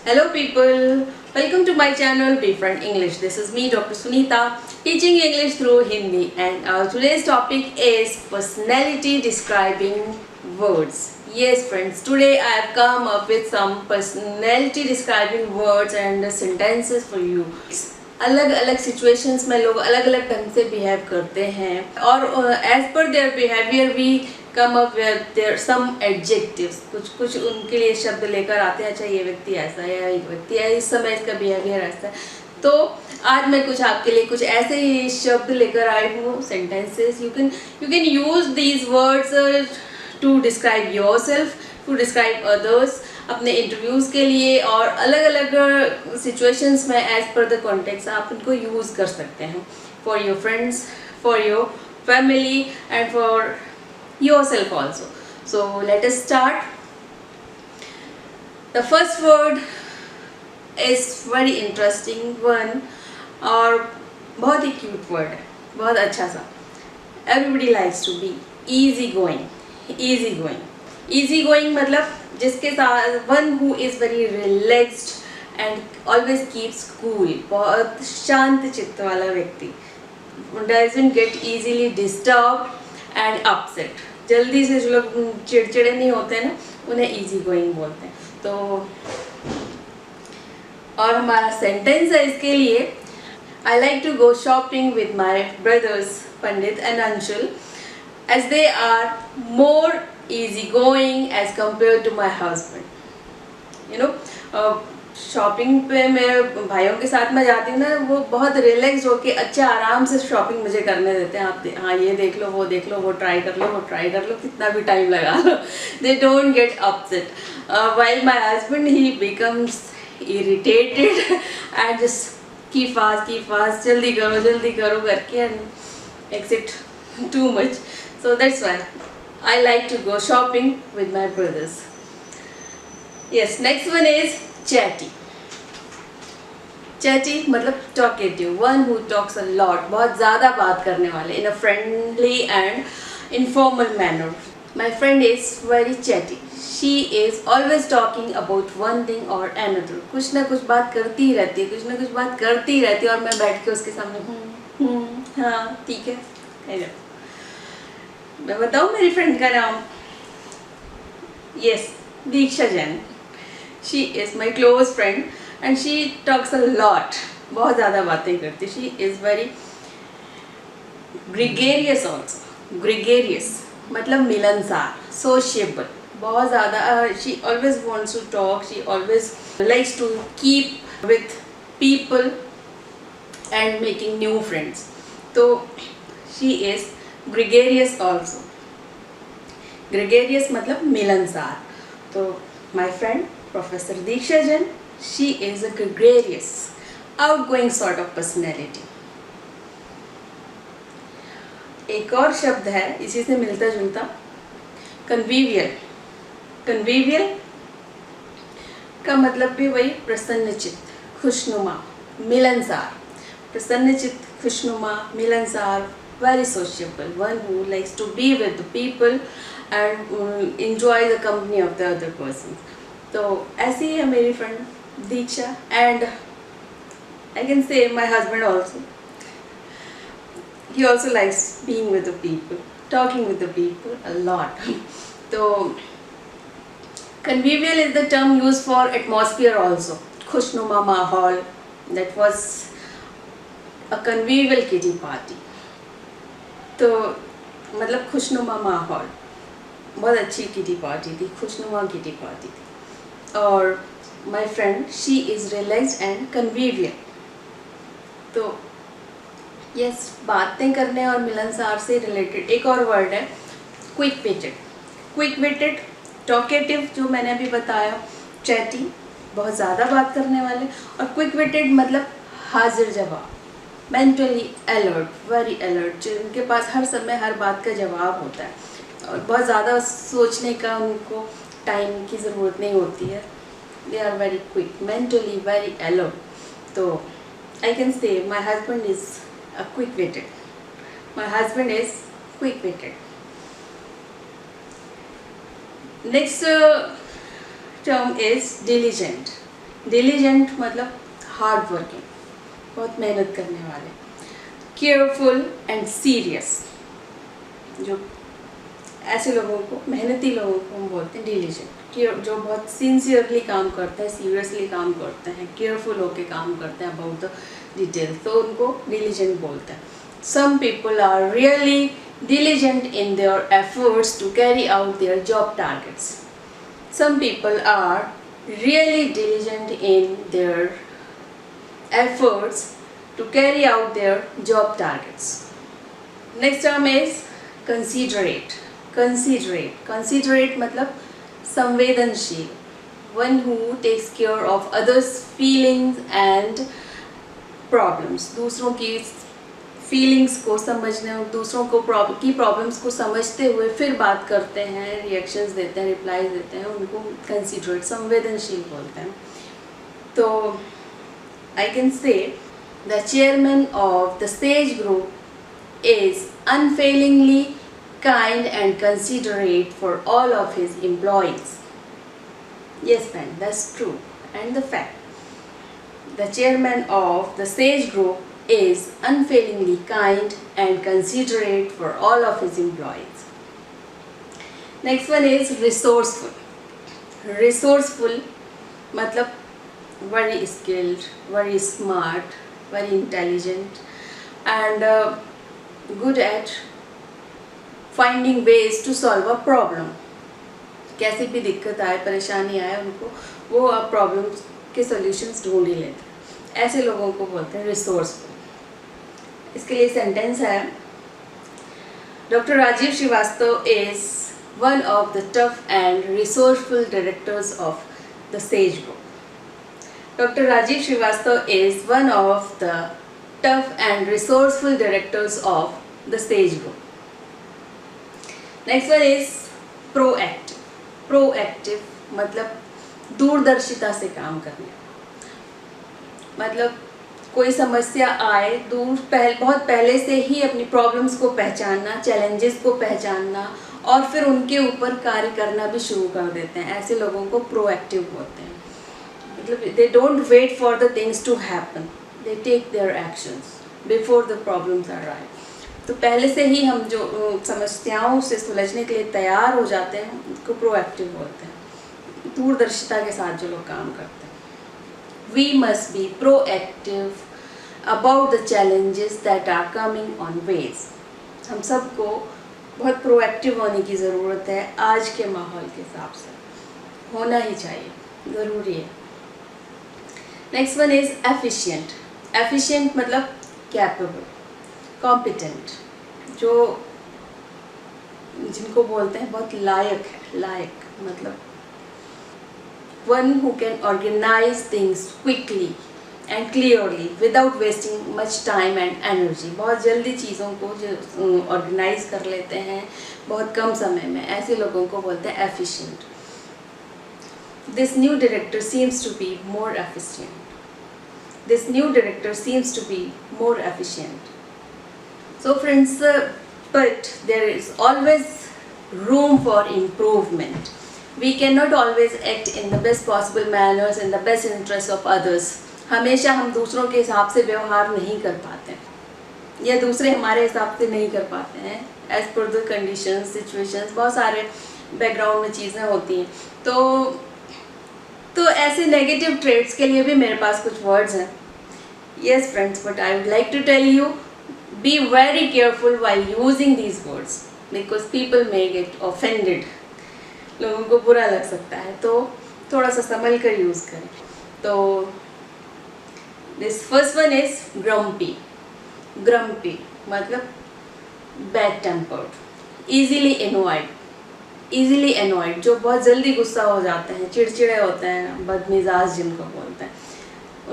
Hello people, welcome to my channel Befriend English. This is me Dr. Sunita teaching English through Hindi, and today's topic is personality describing words. Yes friends, today I have come up with some personality describing words and sentences for you. अलग अलग situations में लोग अलग अलग ढंग से behave करते हैं और as per their behaviour we come up with their some adjectives, कुछ उनके लिए शब्द लेकर आते हैं। अच्छा ये व्यक्ति ऐसा है, ये व्यक्ति है, इस समय इसका बिहेवियर ऐसा है। तो आज मैं कुछ आपके लिए कुछ ऐसे ही शब्द लेकर आई हूँ, sentences. You can use these words to describe yourself, to describe others, अपने इंटरव्यूज़ के लिए और अलग अलग सिचुएशंस में एज पर द कॉन्टेक्स्ट आप इनको यूज़ कर सकते हैं for your friends, for your family and for your self also. So let us start. The first word is very interesting one और बहुत ही क्यूट वर्ड है, बहुत अच्छा सा। Everybody likes to be easy going. Easy going, easy going मतलब जिसके साथ one who is very relaxed and always keeps cool, बहुत शांत चित्त वाला व्यक्ति, doesn't get easily disturb and upset. जल्दी से जो लोग चिड़चिड़े नहीं होते हैं ना, उन्हें इजी गोइंग बोलते हैं। तो और हमारा सेंटेंस है इसके लिए, I like to go shopping with my brothers Pandit and Anshul as they are more easygoing as compared to my husband. You know, shopping पे मेरे भाइयों के साथ मैं जाती हूँ ना, वो बहुत रिलैक्स होके अच्छे आराम से शॉपिंग मुझे करने देते हैं। आप हाँ ये देख लो, वो देख लो, वो ट्राई कर लो, वो ट्राई कर लो, कितना भी टाइम लगा लो, they don't get upset. while my husband he becomes irritated and just keep fast, जल्दी करो करके and makes it too much. So that's why I like to go shopping with my brothers. Yes, next one is chatty. Chatty मतलब talkative, one who talks a lot, बहुत ज़्यादा बात करने वाले, in a friendly and informal manner. My friend is very chatty. She is always talking about one thing or another. कुछ ना कुछ बात करती ही रहती है, और मैं बैठ के उसके सामने हाँ ठीक है। मैं बताऊँ मेरी फ्रेंड का नाम? Yes, Diksha Jain. She is my close friend and she talks a lot, बहुत ज़्यादा बातें करती। She is very gregarious also. Gregarious मतलब मिलनसार, सोशिएबल, बहुत ज़्यादा। She always wants to talk, she always likes to keep with people and making new friends. तो she is gregarious also. Gregarious मतलब मिलनसार। तो my friend professor Diksha Jain, she is a gregarious outgoing sort of personality. एक और शब्द है इसी से मिलता जुलता, कन्वीवियल। कन्वीवियल का मतलब भी वही प्रसन्नचित्त, खुशनुमा, मिलनसार। प्रसन्नचित्त, खुशनुमा, मिलनसार, very sociable, one who likes to be with the people and enjoy the company of the other person. तो ऐसी है मेरी friend Diksha, and I can say my husband also. He also likes being with the people, talking with the people a lot. तो convivial is the term used for atmosphere also. खुशनुमा माहौल, that was a convivial kitty party. तो मतलब खुशनुमा माहौल, बहुत अच्छी kitty party थी, खुशनुमा किटी पार्टी थी। और my friend she is relaxed and convivial. तो यस, बातें करने और मिलनसार से रिलेटेड एक और वर्ड है quick witted. Quick witted, talkative जो मैंने अभी बताया, चैटी बहुत ज़्यादा बात करने वाले, और क्विक विटेड मतलब हाजिर जवाब, मेंटली अलर्ट, वेरी अलर्ट, जिनके पास हर समय हर बात का जवाब होता है और बहुत ज़्यादा सोचने का उनको टाइम की ज़रूरत नहीं होती है। They are very quick, mentally very alert. तो I can say my husband is a quick witted. My husband is quick witted. Next term is diligent. Diligent मतलब हार्ड वर्किंग, बहुत मेहनत करने वाले. केयरफुल एंड सीरियस, जो ऐसे लोगों को, मेहनती लोगों को हम बोलते हैं डिलीजेंट. जो बहुत सिंसियरली काम करते हैं, सीरियसली काम करते हैं, केयरफुल होके काम करते हैं अबाउट द डिटेल्स, तो उनको डिलीजेंट बोलते हैं. Some people are really diligent in their efforts to carry out their job targets. Some people are really diligent in their efforts to carry out their job targets. Next term is considerate. Considerate मतलब संवेदनशील. One who takes care of others' feelings and problems. दूसरों की feelings को समझने और दूसरों को की प्रॉब्लम्स को समझते हुए फिर बात करते हैं, रिएक्शंस देते हैं, रिप्लाईज देते हैं, उनको कंसिडरेट, संवेदनशील बोलते हैं. तो I can say the chairman of the says group is unfailingly kind and considerate for all of his employees. Yes friend, that's true and the fact. The chairman of the Sage Group is unfailingly kind and considerate for all of his employees. Next one is resourceful. Resourceful मतलब very skilled, very smart, very intelligent and good at finding ways to solve a problem. कैसी भी दिक्कत आए, परेशानी आए, उनको वो अब प्रॉब्लम के सॉल्यूशंस ढूंढ ही लेते हैं. ऐसे लोगों को बोलते हैं रिसोर्सफुल. इसके लिए सेंटेंस है, doctor Rajiv Shrivastava is one of the tough and resourceful directors of the says group. Doctor Rajiv Shrivastava is one of the tough and resourceful directors of the says group. Next one is proactive. Proactive मतलब दूरदर्शिता से काम करने. मतलब कोई समस्या आए, बहुत पहले से ही अपनी प्रॉब्लम्स को पहचानना, चैलेंजेस को पहचानना और फिर उनके ऊपर कार्य करना भी शुरू कर देते हैं. ऐसे लोगों को प्रोएक्टिव बोलते हैं. मतलब they don't wait for the things to happen, they take their actions before the problems arrive. तो पहले से ही हम जो समस्याओं से सुलझने के लिए तैयार हो जाते हैं, उसको प्रोएक्टिव बोलते हैं. दूरदर्शिता के साथ जो लोग काम करते हैं. We must be proactive about the challenges that are coming on ways. हम सबको बहुत प्रोएक्टिव होने की ज़रूरत है. आज के माहौल के हिसाब से होना ही चाहिए, ज़रूरी है. Next one is efficient. Efficient मतलब कैपेबल, कॉम्पिटेंट, जो जिनको बोलते हैं बहुत लायक है. लायक मतलब one who can organise things quickly and clearly without wasting much time and energy. बहुत जल्दी चीज़ों को जो ऑर्गेनाइज कर लेते हैं बहुत कम समय में, ऐसे लोगों को बोलते हैं efficient. This new director seems to be more efficient. This new director seems to be more efficient. So friends, but there is always room for improvement. We cannot always act in the best possible manners in the best interest of others. हमेशा हम दूसरों के हिसाब से व्यवहार नहीं कर पाते या दूसरे हमारे हिसाब से नहीं कर पाते हैं. As per the conditions, situations, बहुत सारे बैकग्राउंड में चीज़ें होती हैं. तो ऐसे नेगेटिव ट्रेड्स के लिए भी मेरे पास कुछ वर्ड्स हैं. Yes friends, but I would like to tell you, be very careful while using these words because people may get offended. लोगों को बुरा लग सकता है, तो थोड़ा सा संभल कर यूज़ करें. तो this first one is grumpy. Grumpy मतलब bad tempered, easily annoyed. Easily annoyed जो बहुत जल्दी गुस्सा हो जाते हैं, चिड़चिड़े होते हैं, बदमिजाज जिनको बोलते हैं,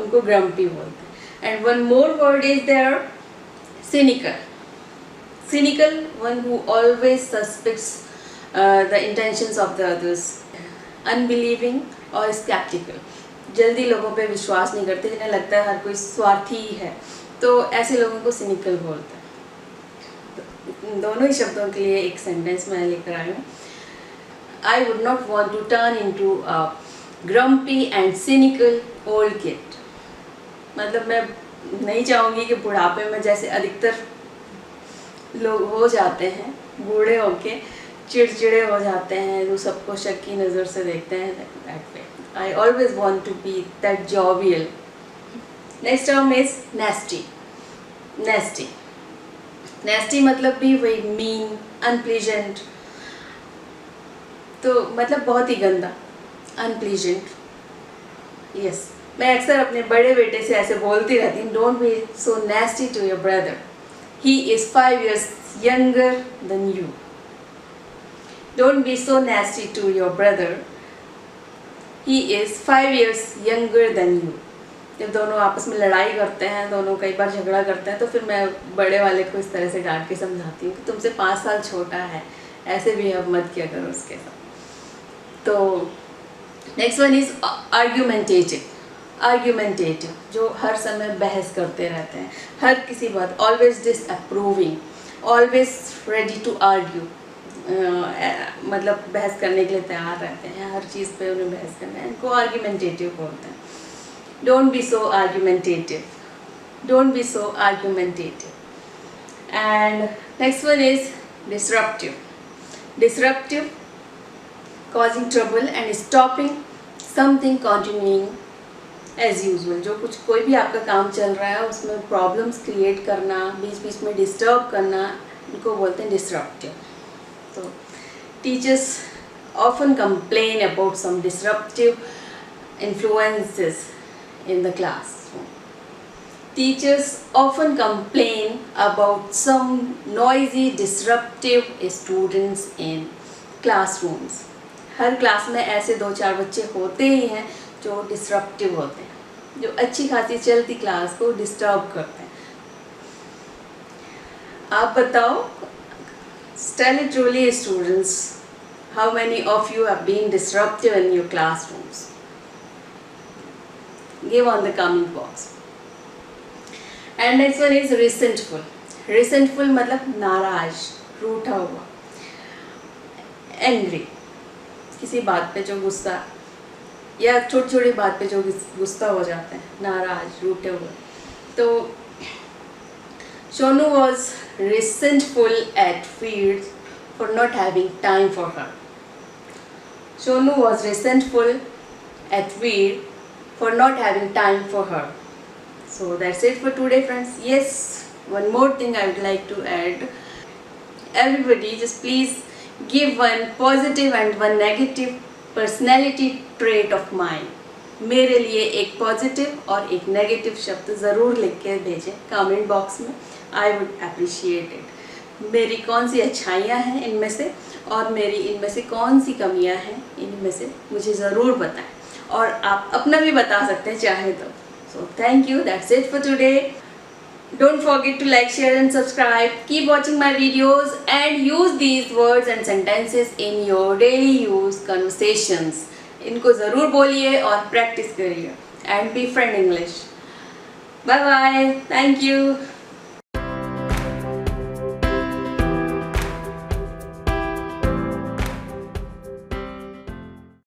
उनको grumpy बोलते हैं. And one more word is there, cynical. Cynical, one who always suspects the intentions of the others. Unbelieving or skeptical, जल्दी लोगों पे विश्वास नहीं करते, जिन्हें लगता है हर कोई स्वार्थी ही है, तो ऐसे लोगों को cynical बोलते हैं. दोनों ही शब्दों के लिए एक सेंटेंस मैं लेकर आई हूँ. I would not want to turn into a grumpy and cynical old kid, मतलब मैं नहीं चाहूँगी कि बुढ़ापे में जैसे अधिकतर लोग हो जाते हैं, बूढ़े होके चिड़चिड़े हो जाते हैं, जो सबको शक की नज़र से देखते हैं, that way I always want to be that jovial. Next term is nasty. Nasty nasty मतलब भी वही मीन, अनप्लीजेंट, तो मतलब बहुत ही गंदा, अनप्लीजेंट. यस, मैं अक्सर अपने बड़े बेटे से ऐसे बोलती रहती हूँ, don't be so nasty to your brother, he is 5 years younger than you. Don't be so nasty to your brother, he is 5 years younger than you. जब दोनों आपस में लड़ाई करते हैं, दोनों कई बार झगड़ा करते हैं, तो फिर मैं बड़े वाले को इस तरह से डांट के समझाती हूँ कि तुमसे 5 साल छोटा है, ऐसे भी अब मत किया करो उसके साथ. तो next one is argumentative. Argumentative जो हर समय बहस करते रहते हैं, हर किसी बात, always disapproving, always ready to argue, मतलब बहस करने के लिए तैयार रहते हैं, हर चीज़ पे उन्हें बहस करना है, इनको आर्ग्यूमेंटेटिव बोलते हैं. Don't be so argumentative, don't be so argumentative. And next one is disruptive. Disruptive, causing trouble and stopping something continuing as usual. जो कुछ कोई भी आपका काम चल रहा है उसमें प्रॉब्लम्स क्रिएट करना, बीच बीच में डिस्टर्ब करना, इनको बोलते हैं डिसरप्टिव. तो teachers often complain about some disruptive influences in the classroom. Teachers often complain about some noisy, disruptive students in classrooms. Her class में ऐसे 2-4 बच्चे होते ही हैं जो डिसरप्टिव होते हैं, जो अच्छी खासी चलती क्लास को डिस्टर्ब करते हैं. आप बताओ, tell it truly students, how many of you have been disruptive in your classrooms? Give on the comment box. And next one is resentful. Resentful मतलब नाराज, रूठा हुआ, angry, किसी बात पे जो गुस्सा, या छोटी छोटी बात पे जो गुस्सा हो जाते हैं, नाराज, रूठे हुए. तो Shonu was resentful at Veer for not having time for her. Shonu was resentful at Veer for not having time for her. So that's it for today, friends. Yes, one more thing I would like to add. Everybody just please give one positive and one negative personality trait of mine. मेरे लिए एक positive और एक negative शब्द ज़रूर लिख के भेजें कमेंट बॉक्स में. I would appreciate it. मेरी कौन सी अच्छाइयाँ हैं इनमें से, और मेरी इनमें से कौन सी कमियाँ हैं इनमें से, मुझे ज़रूर बताएं. और आप अपना भी बता सकते हैं चाहे तो. So thank you. That's it for today. Don't forget to like, share and subscribe. Keep watching my videos and use these words and sentences in your daily use conversations. इनको ज़रूर बोलिए और प्रैक्टिस करिए. And befriend English. Bye bye. Thank you.